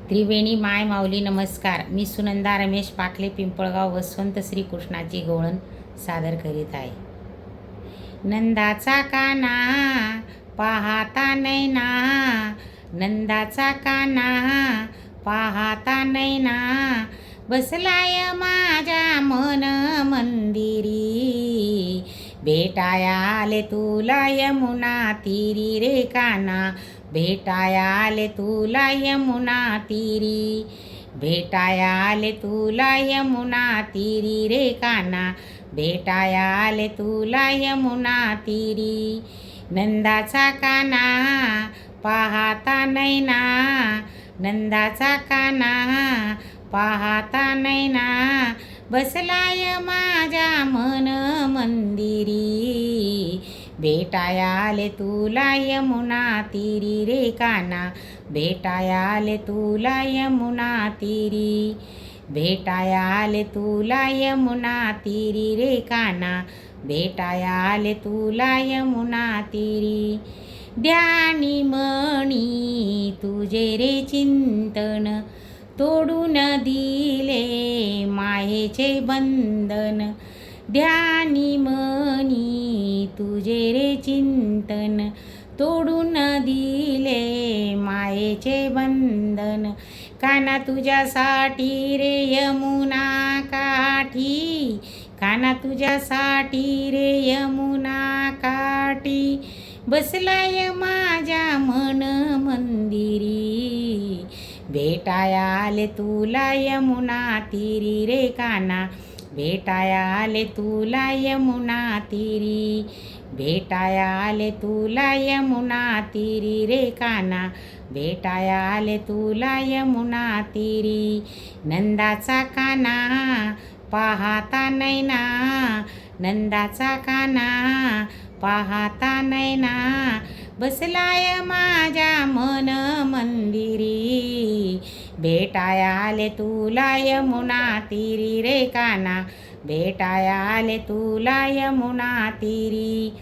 त्रिवेणी माय माऊली नमस्कार. मी सुनंदा रमेश पाखले पिंपळगाव वसंत श्रीकृष्णाची गवळण सादर करीत आहे. नंदाचा काना पाहता नैना, नंदाचा काना पाहता नैना, बसलाय माझ्या मन मंदिरी. भेटाया आले तुला यमुना तीरी रे काना, भेटाया आले तुला यमुना तीरी. भेटाया आले तुला यमुना तीरी रे काना, भेटाया आले तुला यमुना तीरी. नंदाचा काना पाहता नैना, नंदाचा काना पाहता नैना, बसलाय माझ्या मन मंदिरी. भेटाया आले तुला यमुना तीरी रे काना, भेटाया आले तुला यमुना तीरी. भेटाया आले तुला यमुना तीरी रे काना, भेटाया आले तुला यमुना तीरी. ध्यानी मणी तुझे रे चिंतन, तोडून दिले मायेचे बंधन. ध्यानी मनी तुझे रे चिंतन, तोडून दिले मायेचे बंधन. काना तुझ्यासाठी रे यमुना काठी, काना तुझ्यासाठी रे यमुना काठी, बसलाय माझ्या मन मंदिरी. भेटाया आले तुला यमुना तीरी रे काना, भेटाया आले तुला यमुना तीरी. भेटाया आले तुला यमुना तीरी रे काना, भेटाया आले तुला यमुना तीरी. नंदाचा काना पाहता नैना, नंदाचा काना पाहता नैना, बसलाय माझ्या मन मंदिरी. भेटाया आले तुला यमुना तीरी रे काना, भेटाया आले तुला यमुना तीरी.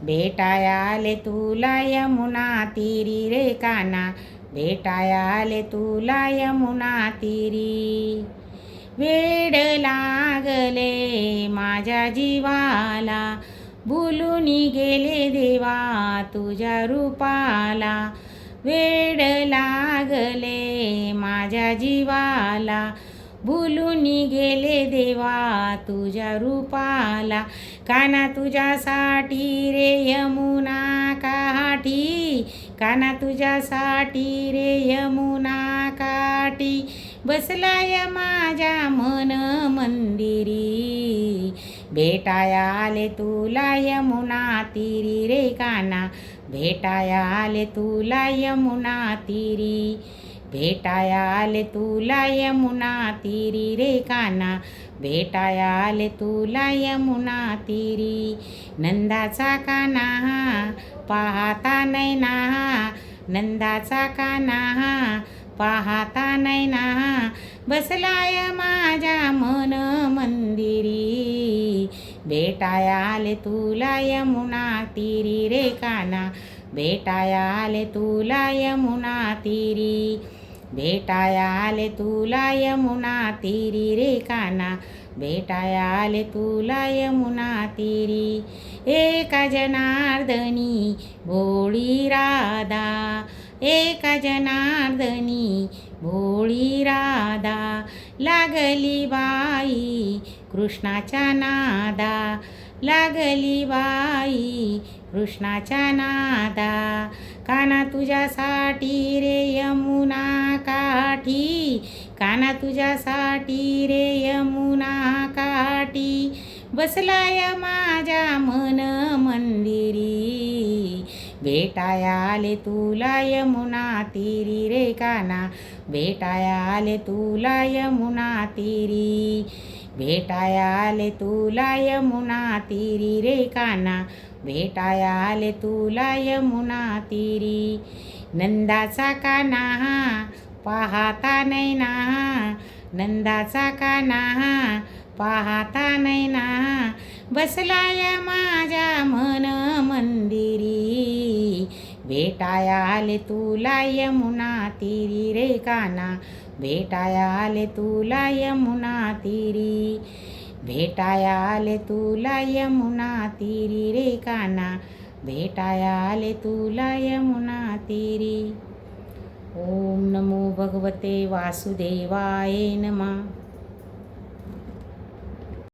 भेटाया आले तुला यमुना तीरी रे काना, भेटाया आले तुला यमुना तीरी. वेड लागले माझ्या जीवाला, भुलून गेले देवा तुझ्या रूपाला. वेड लागले माझ्या जीवाला, भुलून गेले देवा तुझ्या रूपाला. काना तुझ्यासाठी रे यमुना काठी, काना तुझ्यासाठी रे यमुना काठी, बसलाय माझ्या मन मंदिरी. भेटाया आले तुला यमुना तीरी रे काना, भेटाया आले तुला यमुना तीरी. भेटाया आले तुला यमुना तीरी रे काना, भेटाया आले तुला यमुना तीरी. नंदाचा काना पाहता नैना, नंदाचा काना पाहता नैना, बसलाय माझ्या मन मंदिरी. भेटाया आले तुला यमुना तीरी रे काना, भेटाया आले तुला यमुना तीरी. भेटाया आले तुला यमुना तीरी रे काना, भेटाया आले तुला यमुना तीरी. एका जनार्दनी भोळी राधा, एका जनार्दनी भोळी राधा, लागली बाई कृष्णाच्या नादा, लागली बाई कृष्णाच्या नादा. काना तुझ्यासाठी रे यमुना काठी, काना तुझ्यासाठी रे यमुना काठी, बसलाय माझ्या मन मंदिरी. भेटाया आले तुला यमुना तीरी रे काना, भेटाया आले तुला यमुना तीरी. भेटाया आले तुला यमुना तीरी रे काना, भेटाया आले तुला यमुना तीरी. नंदाचा काना पाहता नैना, नंदाचा काना पाहता नैना, बसलाय माझ्या मन मंदिरी. भेटाया आले तुला यमुना तीरी रे काना, भेटाया आले तुला यमुना तीरी, भेटाया आले तुला यमुना तीरी रे काना, भेटाया आले तुला यमुना तीरी. ओम नमो भगवते वासुदेवाय नमः.